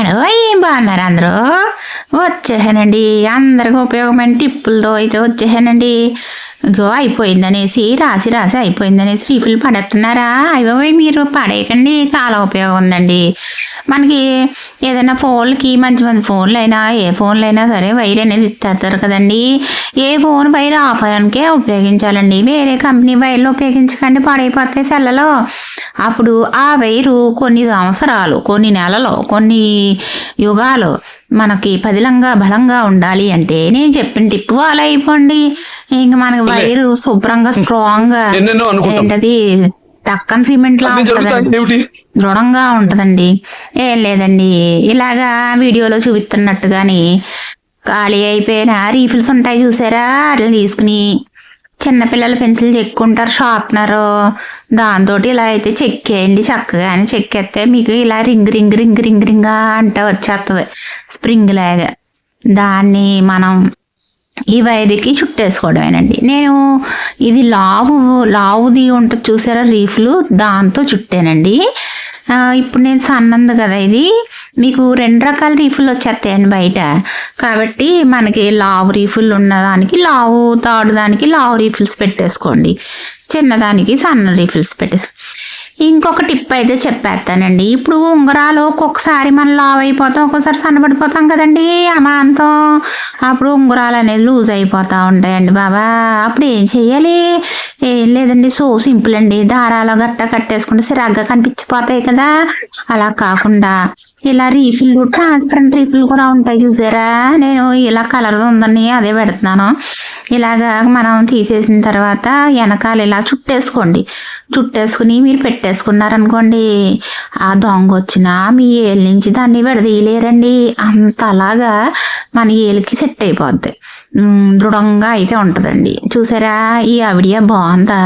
Hello ఏం బాగున్నారు అందరూ? వచ్చేసానండి. అందరికి ఉపయోగమైన టిప్పులతో అయితే వచ్చేసానండి. ఇంకో అయిపోయిందనేసి రాసి రాసి అయిపోయిందనేసి రీఫిల్ పడేస్తున్నారా? అయ్యో మీరు పడేయకండి, చాలా ఉపయోగం ఉందండి. మనకి ఏదైనా ఫోన్లకి మంచి మంచి ఫోన్లు అయినా ఏ ఫోన్లు అయినా సరే వైర్ అనేది ఇచ్చేస్తారు కదండి. ఏ ఫోన్ వైర్ ఆఫ్ అయ్యానికే ఉపయోగించాలండి, వేరే కంపెనీ వైర్లు ఉపయోగించకండి, పడైపోతాయి సెల్లలో. అప్పుడు ఆ వైరు కొన్ని సంవత్సరాలు, కొన్ని నెలలు, కొన్ని యుగాలు మనకి పదిలంగా బలంగా ఉండాలి అంటే నేను చెప్పిన టిప్పు అలా అయిపోండి. ఇంక మనకి వైరు శుభ్రంగా స్ట్రాంగ్ ఏంటది టక్కన్ సిమెంట్ లా ఉంటదండి, దృఢంగా ఉంటదండి. ఏం లేదండి, ఇలాగా వీడియోలో చూపిస్తున్నట్టుగాని ఖాళీ అయిపోయిన రీఫిల్స్ ఉంటాయి చూసారా, అట్లా తీసుకుని చిన్నపిల్లల పెన్సిల్ చెక్కుంటారు షార్ప్నర్, దాంతో ఇలా అయితే చెక్కేయండి. చక్కగా చెక్కేస్తే మీకు ఇలా రింగ్ రింగ్ రింగ్ రింగ్ రింగా అంట వచ్చేస్తుంది స్ప్రింగ్ లాగా. దాన్ని మనం ఈ వైర్కి చుట్టేసుకోవడమేనండి. నేను ఇది లావుది ఉంటుంది చూసారా రీఫ్లు, దాంతో చుట్టానండి. ఇప్పుడు నేను సన్నంది కదా, ఇది మీకు 2 రకాల రీఫిల్ వచ్చేస్తాయండి బయట. కాబట్టి మనకి లావు రీఫిల్ ఉన్నదానికి లావు, తాడు దానికి లావు రీఫిల్స్ పెట్టేసుకోండి, చిన్నదానికి సన్న రీఫిల్స్ పెట్టేసి. ఇంకొక టిప్ అయితే చెప్పేస్తానండి. ఇప్పుడు ఉంగరాలు ఒక్కొక్కసారి మనం లావ్ అయిపోతాం, ఒక్కొక్కసారి సన్నబడిపోతాం కదండి అమాంతం. అప్పుడు ఉంగరాలు అనేది లూజ్ అయిపోతూ ఉంటాయండి బాబా. అప్పుడు ఏం చెయ్యాలి? ఏం లేదండి, సో సింపుల్ అండి. దారాలు గట్ట కట్టేసుకుంటే సిరాగ్గా కనిపించిపోతాయి కదా. అలా కాకుండా ఇలా రీఫిల్, ట్రాన్స్పరెంట్ రీఫిల్ కూడా ఉంటాయి చూసారా. నేను ఇలా కలర్ ఉందని అదే పెడుతున్నాను. ఇలాగా మనం తీసేసిన తర్వాత వెనకాల ఇలా చుట్టేసుకోండి. చుట్టేసుకుని మీరు పెట్టేసుకున్నారనుకోండి, ఆ దొంగ వచ్చినా మీ ఏళ్ళ నుంచి దాన్ని విడదీయలేరండి. అంతలాగా మన ఏలికి సెట్ అయిపోద్ది, దృఢంగా అయితే ఉంటుందండి. చూసారా ఈ ఆవిడియా బాగుందా?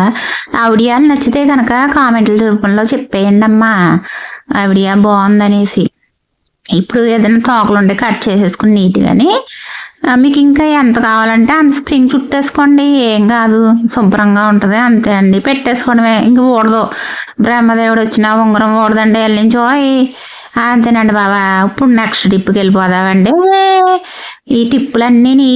ఆవిడియాలు నచ్చితే కనుక కామెంట్ల రూపంలో చెప్పేయండి అమ్మా, ఆవిడియా బాగుందనేసి. ఇప్పుడు ఏదైనా తోకలు ఉంటే కట్ చేసేసుకుని నీట్గాని మీకు ఇంకా ఎంత కావాలంటే అంత స్ప్రింగ్ చుట్టేసుకోండి, ఏం కాదు, శుభ్రంగా ఉంటుంది. అంతే అండి, పెట్టేసుకోవడమే. ఇంక ఊడదు, బ్రహ్మదేవుడు వచ్చినా ఉంగరం ఊడదండి వెళ్ళించో. అంతేనండి బాబా. ఇప్పుడు నెక్స్ట్ టిప్కి వెళ్ళిపోదామండి. ఈ టిప్పులన్నీ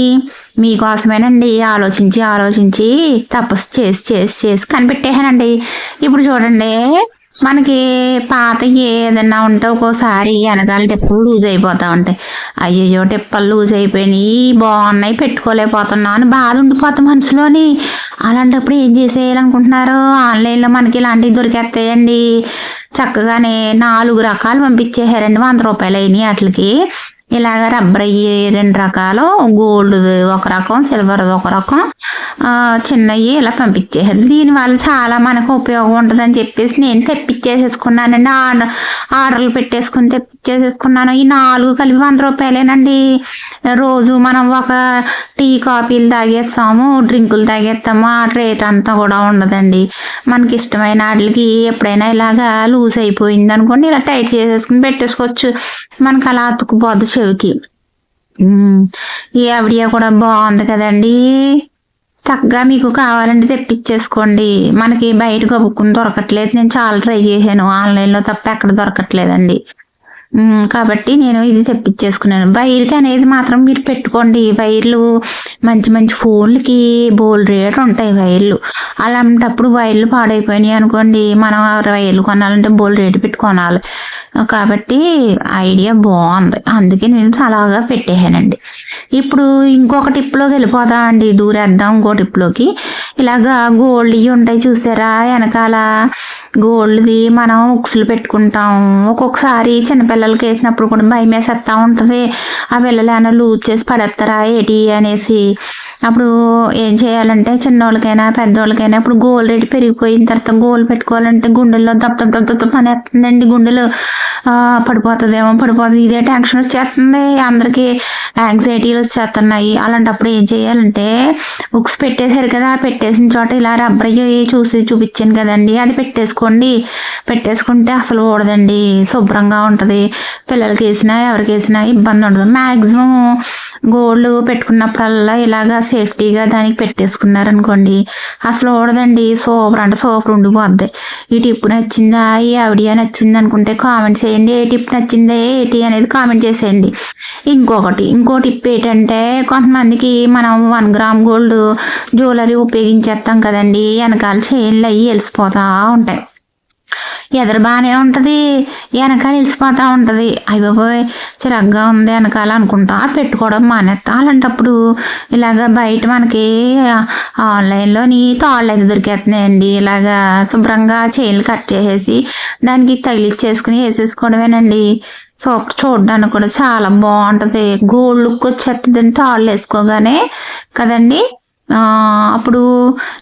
మీకోసమేనండి. ఆలోచించి ఆలోచించి తపస్సు చేసి చేసి చేసి కనిపెట్టేసానండి. ఇప్పుడు చూడండి, మనకి పాత ఏదన్నా ఉంటే ఒక్కోసారి వెనకాల టిప్పులు లూజ్ అయిపోతూ ఉంటాయి. అయ్యో టిప్పలు లూజ్ అయిపోయినాయి, బాగున్నాయి, పెట్టుకోలేకపోతున్నా అని బాధ ఉండిపోతాం మనసులోని. అలాంటప్పుడు ఏం చేసేయాలనుకుంటున్నారు? ఆన్లైన్లో మనకి ఇలాంటివి దొరికేస్తాయండి. చక్కగానే 4 రకాలు పంపించేసారండి, 100 రూపాయలు అయినాయి వాటికి. ఇలాగ రబ్బర్ అయ్యి 2 రకాలు, గోల్డ్ ఒక రకం, సిల్వర్ ఒక రకం, చిన్నవి ఇలా పంపించేసారు. దీనివల్ల చాలా మనకు ఉపయోగం ఉంటుందని చెప్పేసి నేను తెప్పించేసేసుకున్నానండి. ఆర్డర్లు పెట్టేసుకుని తెప్పించేసేసుకున్నాను. ఈ 4 కలిపి 100 రూపాయలేనండి. రోజు మనం ఒక టీ కాఫీలు తాగేస్తాము, డ్రింకులు తాగేస్తాము, ఆ రేట్ అంతా కూడా ఉండదండి. మనకి ఇష్టమైన వాటికి ఎప్పుడైనా ఇలాగా లూజ్ అయిపోయింది అనుకోండి, ఇలా టైట్ చేసేసుకుని పెట్టేసుకోవచ్చు. మనకు అలా అతుక్కుపోద్ది చెవికి. ఈ ఆవిడియా కూడా బాగుంది కదండి. చక్కగా మీకు కావాలంటే తెప్పించేసుకోండి. మనకి బయట గబుక్కుని దొరకట్లేదు, నేను చాలా ట్రై చేశాను, ఆన్లైన్లో తప్ప ఎక్కడ దొరకట్లేదండి. కాబట్టి నేను ఇది తెప్పించేసుకున్నాను. వైర్కి అనేది మాత్రం మీరు పెట్టుకోండి. వైర్లు మంచి మంచి ఫోన్లకి బోల్ రేట్ ఉంటాయి వైర్లు. అలాంటప్పుడు వైర్లు పాడైపోయినాయి అనుకోండి, మనం వైర్లు కొనాలంటే బోల్ రేటు పెట్టి కొనాలి. కాబట్టి ఐడియా బాగుంది, అందుకే నేను అలాగా పెట్టేసానండి. ఇప్పుడు ఇంకొక టిప్లోకి వెళ్ళిపోతామండి, దూరేద్దాం ఇంకో టిప్లోకి. ఇలాగా గోల్డ్ ఇవి ఉంటాయి చూసారా, వెనకాల గోల్డ్ది మనం ఉక్సులు పెట్టుకుంటాం. ఒక్కొక్కసారి చిన్నపిల్లలకి వేసినప్పుడు కూడా భయం వేసేస్తూ ఉంటుంది, ఆ పిల్లలు ఏమైనా లూజ్ చేసి పడేస్తారా ఏటి అనేసి. అప్పుడు ఏం చేయాలంటే చిన్నోళ్ళకైనా పెద్దోళ్ళకైనా ఇప్పుడు గోల్డ్ రేటు పెరిగిపోయిన తర్వాత గోల్డ్ పెట్టుకోవాలంటే గుండెల్లో దప్ అనేస్తుందండి. గుండెలు పడిపోతుందేమో, పడిపోతుంది, ఇదే టెన్షన్ వచ్చేస్తుంది, అందరికీ యాంగ్జైటీలు వచ్చేస్తున్నాయి. అలాంటప్పుడు ఏం చేయాలంటే బుక్స్ పెట్టేశారు కదా, పెట్టేసిన చోట ఇలా రబ్బర్ చూపించాను కదండి, అది పెట్టేసుకోండి. పెట్టేసుకుంటే అసలు ఊడదండి, శుభ్రంగా ఉంటుంది. పిల్లలకి వేసినా ఎవరికి వేసినా ఇబ్బంది ఉండదు. మ్యాక్సిమం గోల్డ్ పెట్టుకున్నప్పుడల్లా ఇలాగా సేఫ్టీగా దానికి పెట్టేసుకున్నారనుకోండి అసలు ఓడదండి. సూపర్ అంటే సూపర్ ఉండిపోద్ది. ఈ టిప్ నచ్చిందా, ఈ ఆవిడియా నచ్చింది అనుకుంటే కామెంట్ చేయండి. ఏ టిప్ నచ్చిందా ఏంటి అనేది కామెంట్ చేసేయండి. ఇంకో టిప్ ఏంటంటే కొంతమందికి మనం 1 గ్రామ్ గోల్డ్ జ్యువెలరీ ఉపయోగించేస్తాం కదండి, వెనకాల చైన్లు అవి వెలిసిపోతూ ఉంటాయి. ఎదురు బాగానే ఉంటుంది, వెనకాల వెలిసిపోతూ ఉంటుంది. అయ్య బాబోయ్ చిరగ్గా ఉంది వెనకాల అనుకుంటా పెట్టుకోవడం మానేస్తాం. అలాంటప్పుడు ఇలాగ బయట మనకి ఆన్లైన్లోని తాళ్ళు అయితే దొరికేస్తున్నాయండి. ఇలాగా శుభ్రంగా చైన్లు కట్ చేసేసి దానికి తగిలిచ్చేసుకుని వేసేసుకోవడమేనండి. చూడడానికి కూడా చాలా బాగుంటుంది. గోల్డ్ లుక్ వచ్చేస్తుందండి తాళ్ళు వేసుకోగానే కదండి. అప్పుడు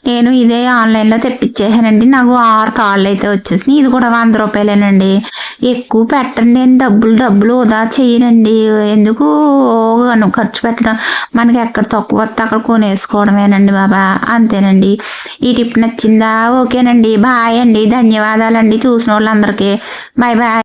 నేను ఇదే ఆన్లైన్లో తెప్పించేసానండి. నాకు 6 తాళ్ళు అయితే వచ్చేసినాయి. ఇది కూడా 100 రూపాయలేనండి. ఎక్కువ పెట్టండి, నేను డబ్బులు వృధా చేయనండి. ఎందుకు ఖర్చు పెట్టడం, మనకి ఎక్కడ తక్కువ వస్తే అక్కడ కొనేసుకోవడమేనండి బాబా, అంతేనండి. ఈ టిప్ నచ్చిందా? ఓకేనండి, బాయ్ అండి, ధన్యవాదాలండి చూసిన వాళ్ళందరికీ. Bye bye.